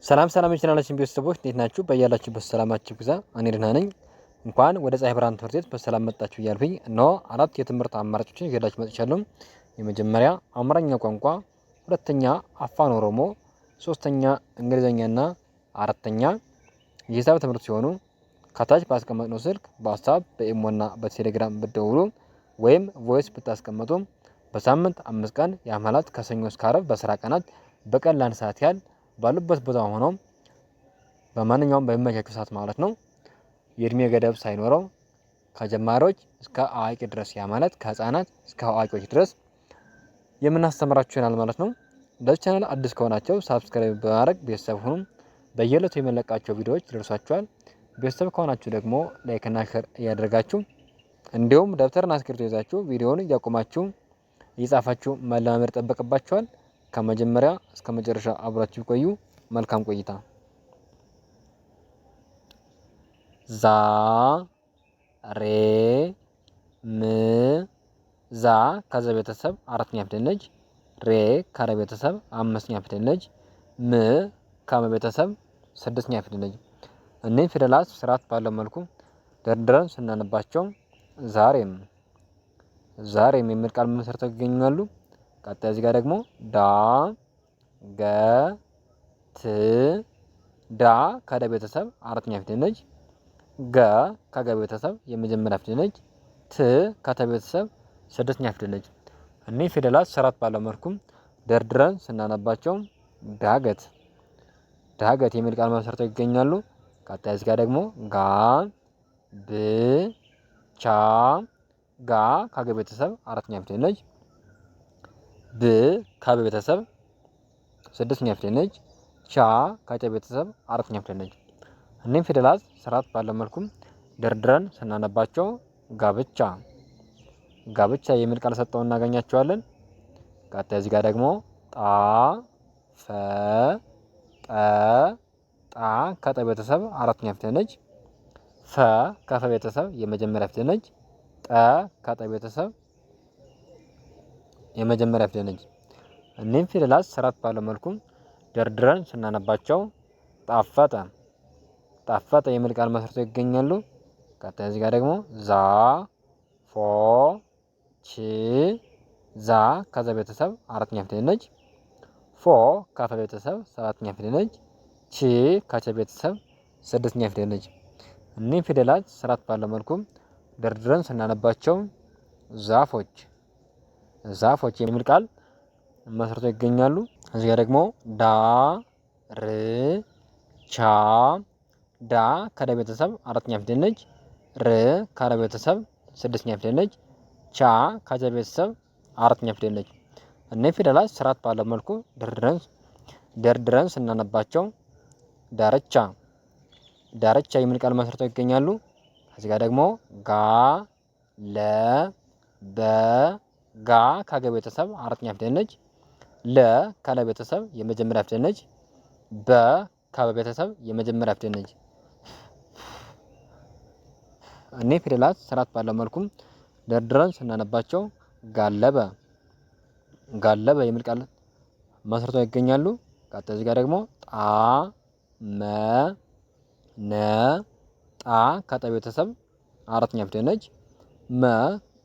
ሰላም የቻናላችን ቤተሰቦች እንዴት ናችሁ? በያላችሁበት ሰላማችሁ ይብዛ። እኔ ደህና ነኝ። እንኳን ወደ ፀሐይ ብርሃን ትምህርት ቤት በሰላም መጣችሁ እያልኩኝ እነሆ 4 የትምህርት አማራጮችን ይዤላችሁ መጥቻለሁ። የመጀመሪያ አማርኛ ቋንቋ፣ ሁለተኛ አፋን ኦሮሞ፣ ሶስተኛ እንግሊዘኛና አራተኛ የሂሳብ ትምህርት ሲሆኑ ከታች ባስቀመጥነው ስልክ በዋትስአፕ በኢሞና በቴሌግራም ብትደውሉ ወይም ቮይስ ብታስቀምጡ በሳምንት 5 ቀን ያማላት ከሰኞ እስከ ዓርብ በስራ ቀናት በቀን ለአንድ ሰዓት ያህል ባሉበት ቦታ ሆነው በማንኛውም በሚመቻቸው ሰዓት ማለት ነው የእድሜ ገደብ ሳይኖረው ከጀማሪዎች እስከ አዋቂ ድረስ ያ ማለት ከህፃናት እስከ አዋቂዎች ድረስ የምናስተምራችሁ ይሆናል ማለት ነው። ለዚህ ቻናል አዲስ ከሆናችሁ ሳብስክራይብ በማድረግ ቤተሰብ ሁኑ። በየዕለቱ የመለቃቸው ቪዲዮዎች ይደርሷችኋል። ቤተሰብ ከሆናችሁ ደግሞ ላይክ እና ሼር እያደረጋችሁ እንዲሁም ደብተርና እስክሪብቶ ይዛችሁ ቪዲዮውን እያቆማችሁ እየጻፋችሁ መለማመድ ይጠበቅባችኋል። ከመጀመሪያ እስከ መጨረሻ አብራችሁ ቆዩ። መልካም ቆይታ። ዛ ሬ ም ዛ ከዘ ቤተሰብ አራተኛ ፊደል ነች። ሬ ከረ ቤተሰብ አምስተኛ ፊደል ነች። ም ከመ ቤተሰብ ስድስተኛ ፊደል ነች። እነዚህ ፊደላት ስርዓት ባለው መልኩ ደርድረን ስናነባቸው ዛሬም የሚል ቃል መሰርተው ይገኛሉ። ቀጣይ እዚህ ጋር ደግሞ ዳ ገ ት ዳ ከደ ቤተሰብ አራተኛ ፊደል ነች። ገ ከገ ቤተሰብ የመጀመሪያ ፊደል ነች። ት ከተ ቤተሰብ ስድስተኛ ፊደል ነች። እነዚህ ፊደላት ስርዓት ባለው መልኩ ደርድረን ስናነባቸው ዳገት የሚል ቃል መሰርተው ይገኛሉ። ቀጣይ እዚህ ጋር ደግሞ ጋ ብ ቻ ጋ ከገ ቤተሰብ አራተኛ ፊደል ነች። ብ ከበ ቤተሰብ ስድስተኛ ፊደል ነች። ቻ ከጨ ቤተሰብ አራተኛ ፊደል ነች። እነዚህም ፊደላት ስርዓት ባለው መልኩ ደርድረን ስናነባቸው ጋብቻ የሚል ቃል ሰጠውን እናገኛቸዋለን። ቀጣይ እዚህ ጋር ደግሞ ጣ ፈ ጠ ጣ ከጠ ቤተሰብ አራተኛ ፊደል ነች። ፈ ከፈ ቤተሰብ የመጀመሪያ ፊደል ነች። ጠ ከጠ ቤተሰብ የመጀመሪያ ፊደል ነች። እነዚህም ፊደላት ስርዓት ባለው መልኩ ደርድረን ስናነባቸው ጣፈጠ የሚል ቃል መስርተው ይገኛሉ። ቀጣይ እዚህ ጋር ደግሞ ዛ ፎ ቺ ዛ ከዘ ቤተሰብ አራተኛ ፊደል ነች። ፎ ከፈ ቤተሰብ ሰባተኛ ፊደል ነች። ቺ ከቸ ቤተሰብ ስድስተኛ ፊደል ነች። እኒህ ፊደላት ስርዓት ባለው መልኩ ደርድረን ስናነባቸው ዛፎች የሚል ቃል መስርተው ይገኛሉ። እዚህ ጋር ደግሞ ዳ ር ቻ ዳ ከደ ቤተሰብ አራተኛ ፊደል ነች። ር ከረ ቤተሰብ ስድስተኛ ፊደል ነች። ቻ ከጀ ቤተሰብ አራተኛ ፊደል ነች። እነዚህ ፊደላት ስርዓት ባለው መልኩ ደርድረን ስናነባቸው ዳርቻ የሚል ቃል መስርተው ይገኛሉ። እዚህ ጋር ደግሞ ጋ ለ በ ጋ ከገ ቤተሰብ አራተኛ ፊደል ነች። ለ ከለ ቤተሰብ የመጀመሪያ ፊደል ነች። በ ከበ ቤተሰብ የመጀመሪያ ፊደል ነች። እነዚህ ፊደላት ስርዓት ባለው መልኩ ደርድረን ስናነባቸው ጋለበ የሚል ቃል መስርተው ይገኛሉ። ቀጣይ እዚህ ጋር ደግሞ ጣ መ ነ ጣ ከጠ ቤተሰብ አራተኛ ፊደል ነች። መ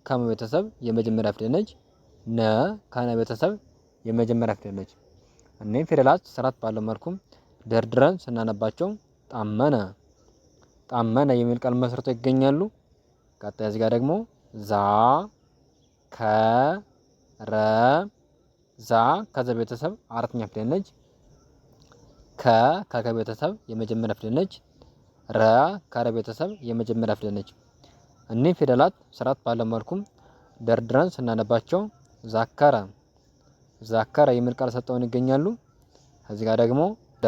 ከመ ቤተሰብ የመጀመሪያ ፊደል ነች። ነ ከነ ቤተሰብ የመጀመሪያ ፊደል ነች። እነዚህም ፊደላት ስርዓት ባለው መልኩ ደርድረን ስናነባቸው ጣመነ የሚል ቃል መስርተው ይገኛሉ። ቀጣይ እዚህ ጋር ደግሞ ዛ ከ ረ ዛ ከዘ ቤተሰብ አራተኛ ፊደል ነች። ከ ከከ ቤተሰብ የመጀመሪያ ፊደል ነች። ረ ከረ ቤተሰብ የመጀመሪያ ፊደል ነች። እኒህ ፊደላት ስርዓት ባለው መልኩ ደርድረን ስናነባቸው ዛከረ የሚል ቃል ሰጠውን ይገኛሉ። እዚህ ጋር ደግሞ ዳ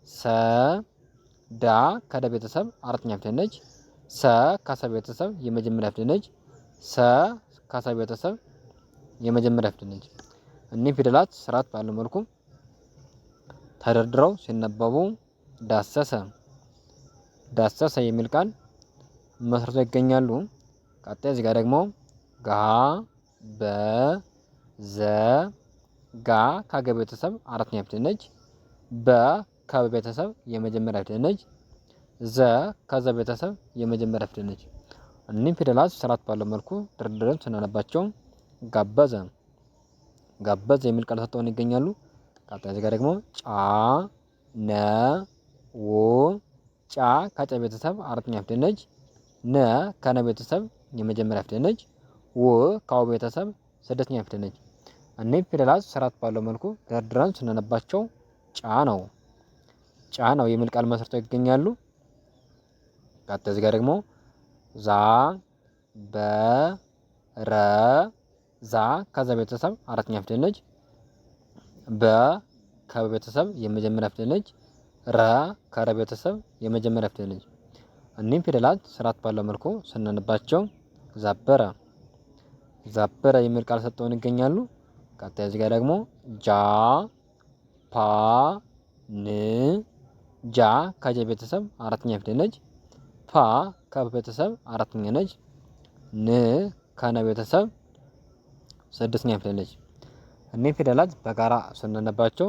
ሰ ዳ ከደ ቤተሰብ አራተኛ ፊደል ነች። ሰ ከሰ ቤተሰብ የመጀመሪያ ፊደል ነች። ሰ ከሰ ቤተሰብ የመጀመሪያ ፊደል ነች። እኒህ ፊደላት ስርዓት ባለው መልኩ ተደርድረው ሲነበቡ ዳሰሰ የሚል ቃል መስርተው ይገኛሉ። ቀጣይ እዚህ ጋር ደግሞ ጋ በ ዘ ጋ ከገ ቤተሰብ አራተኛ ፊደል ነች። በ ከበ ቤተሰብ የመጀመሪያ ፊደል ነች። ዘ ከዘ ቤተሰብ የመጀመሪያ ፊደል ነች። እኒህም ፊደላት ስርዓት ባለው መልኩ ደርድረን ስናነባቸው ጋበዘ ጋበዘ የሚል ቃል ሰጥተውን ይገኛሉ። ቀጣይ እዚህ ጋር ደግሞ ጫ ነ ው ጫ ከጨ ቤተሰብ አራተኛ ፊደል ነች። ነ ከነ ቤተሰብ የመጀመሪያ ፊደል ነች። ው ከው ቤተሰብ ስድስተኛ ፊደል ነች። እኒህ ፊደላት ስርዓት ባለው መልኩ ደርድረን ስናነባቸው ጫ ነው የሚል ቃል መስርተው ይገኛሉ። ቀጣይ እዚህ ጋር ደግሞ ዛ በ ረ ዛ ከዛ ቤተሰብ አራተኛ ፊደል ነች። በ ከበ ቤተሰብ የመጀመሪያ ፊደል ነች። ረ ከረ ቤተሰብ የመጀመሪያ ፊደል ነች። እኒህም ፊደላት ስርዓት ባለው መልኩ ስናነባቸው ዛበረ የሚል ቃል ሰጥተውን ይገኛሉ። ቀጣይ እዚህ ጋር ደግሞ ጃ ፓ ን ጃ ከጀ ቤተሰብ አራተኛ ፊደል ነች። ፓ ከበ ቤተሰብ አራተኛ ነች። ን ከነ ቤተሰብ ስድስተኛ ፊደል ነች። እኒህ ፊደላት በጋራ ስናነባቸው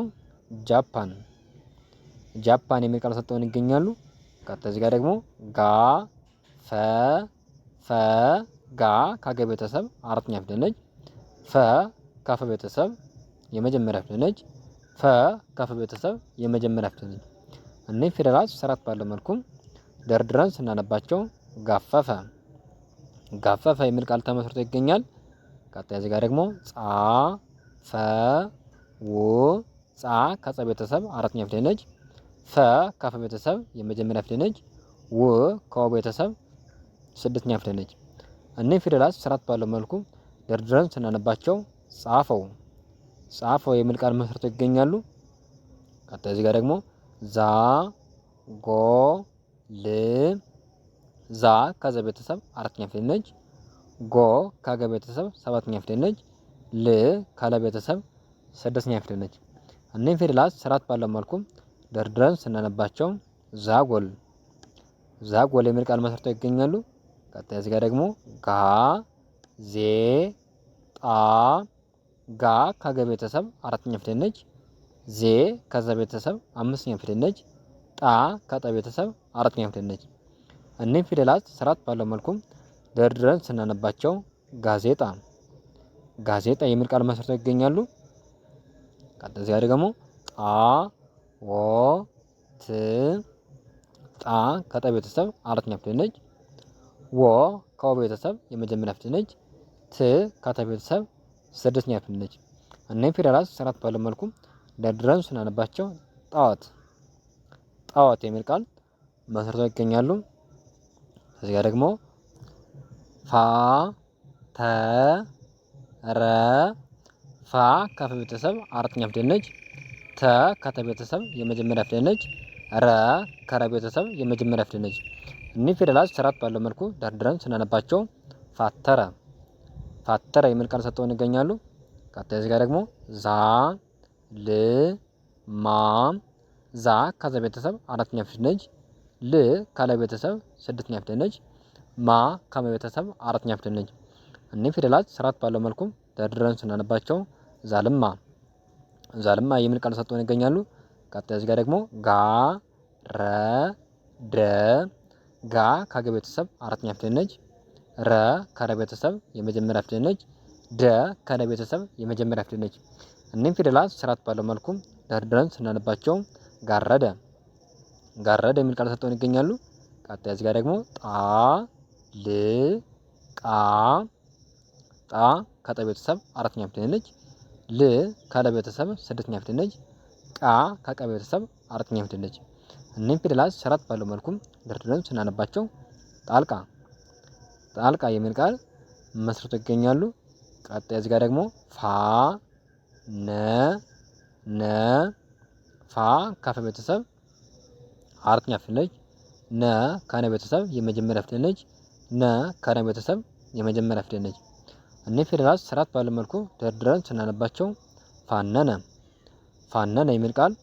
ጃፓን የሚል ቃል ሰጥተውን ይገኛሉ። ቀጣይ እዚህ ጋር ደግሞ ጋ ፈ ጋ ከገ ቤተሰብ አራተኛ ፊደል ነች። ፈ ከፈ ቤተሰብ የመጀመሪያ ፊደል ነች። ፈ ከፈ ቤተሰብ የመጀመሪያ ፊደል ነች። እኒህ ፊደላት ስርዓት ባለው መልኩ ደርድረን ስናነባቸው ጋፈፈ የሚል ቃል ተመስርቶ ይገኛል። ቀጣይ እዚህ ጋር ደግሞ ጻ ፈ ው ጻ ከጸ ቤተሰብ አራተኛ ፊደል ነች። ፈ ከፈ ቤተሰብ የመጀመሪያ ፊደል ነች። ው ከወ ቤተሰብ ስድስተኛ ፊደል ነች። እኒህ ፊደላት ስርዓት ባለው መልኩ ደርድረን ስናነባቸው ጻፈው የሚል ቃል መስርተው ይገኛሉ። ቀጣይ እዚህ ጋር ደግሞ ዛ ጎ ል ዛ ከዘ ቤተሰብ አራተኛ ፊደል ነች። ጎ ከገ ቤተሰብ ሰባተኛ ፊደል ነች። ል ከለ ቤተሰብ ስድስተኛ ፊደል ነች። እኒህም ፊደላት ስርዓት ባለው መልኩ ደርድረን ስናነባቸው ዛጎል የሚል ቃል መስርተው ይገኛሉ። ቀጣይ እዚህ ጋር ደግሞ ጋ ዜ ጣ ጋ ከገ ቤተሰብ አራተኛ ፊደል ነች። ዜ ከዘ ቤተሰብ አምስተኛ ፊደል ነች። ጣ ከጠ ቤተሰብ አራተኛ ፊደል ነች። እኒህም ፊደላት ስርዓት ባለው መልኩ ደርድረን ስናነባቸው ጋዜጣ የሚል ቃል መስርተው ይገኛሉ። ቀጣይ እዚህ ጋር ደግሞ ጣ ወ ት ጣ ከጠ ቤተሰብ አራተኛ ፊደል ነች። ወ ከወ ቤተሰብ የመጀመሪያ ፊደል ነች። ት ከተ ቤተሰብ ስድስተኛ ፊደል ነች። እነዚህ ፊደላት ስርዓት ባለው መልኩ ደርድረን ስናነባቸው ጣዖት የሚል ቃል መስርተው ይገኛሉ። እዚህ ጋር ደግሞ ፋ ተ ረ ፋ ከፈ ቤተሰብ አራተኛ ፊደል ነች። ተ ከተ ቤተሰብ የመጀመሪያ ፊደል ነች። ረ ከረ ቤተሰብ የመጀመሪያ ፊደል ነች። እኒህ ፊደላት ስርዓት ባለው መልኩ ደርድረን ስናነባቸው ፋተረ የሚል ቃል ሰጥተውን ይገኛሉ። ቀጣይ እዚህ ጋር ደግሞ ዛ ል ማ ዛ ከዘ ቤተሰብ አራተኛ ፊደል ነች። ል ከለ ቤተሰብ ስድስተኛ ፊደል ነች። ማ ከመ ቤተሰብ አራተኛ ፊደል ነች። እኒህ ፊደላት ስርዓት ባለው መልኩ ደርድረን ስናነባቸው ዛልማ የሚል ቃል ሰጥተውን ይገኛሉ። ቀጣይ እዚህ ጋር ደግሞ ጋ ረ ደ ጋ ከገ ቤተሰብ አራተኛ ፊደል ነች። ረ ከረ ቤተሰብ የመጀመሪያ ፊደል ነች። ደ ከነ ቤተሰብ የመጀመሪያ ፊደል ነች። እኒህም ፊደላት ስርዓት ባለው መልኩ ደርድረን ስናነባቸው ጋረደ የሚል ቃል ሰጥተውን ይገኛሉ። ቀጣይ እዚህ ጋር ደግሞ ጣ ል ቃ ጣ ከጠ ቤተሰብ አራተኛ ፊደል ነች። ል ከለ ቤተሰብ ስድስተኛ ፊደል ነች። ቃ ከቀ ቤተሰብ አራተኛ ፊደል ነች። እኒህም ፊደላት ስርዓት ባለው መልኩ ደርድረን ስናነባቸው ጣልቃ የሚል ቃል መስርተው ይገኛሉ። ቀጣይ እዚህ ጋር ደግሞ ፋ ነ ፋ ከፈ ቤተሰብ አራተኛ ፊደል ነች። ነ ከነ ቤተሰብ የመጀመሪያ ፊደል ነች። ነ ከነ ቤተሰብ የመጀመሪያ ፊደል ነች። እኒህ ፊደላት ስርዓት ባለው መልኩ ደርድረን ስናነባቸው ፋነነ የሚል ቃል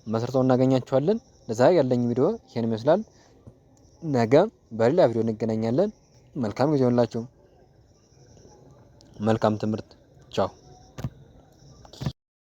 መስርተው እናገኛቸዋለን። ለዛሬ ያለኝ ቪዲዮ ይሄን ይመስላል። ነገ በሌላ ቪዲዮ እንገናኛለን። መልካም ጊዜ ይሁንላችሁ። መልካም ትምህርት። ቻው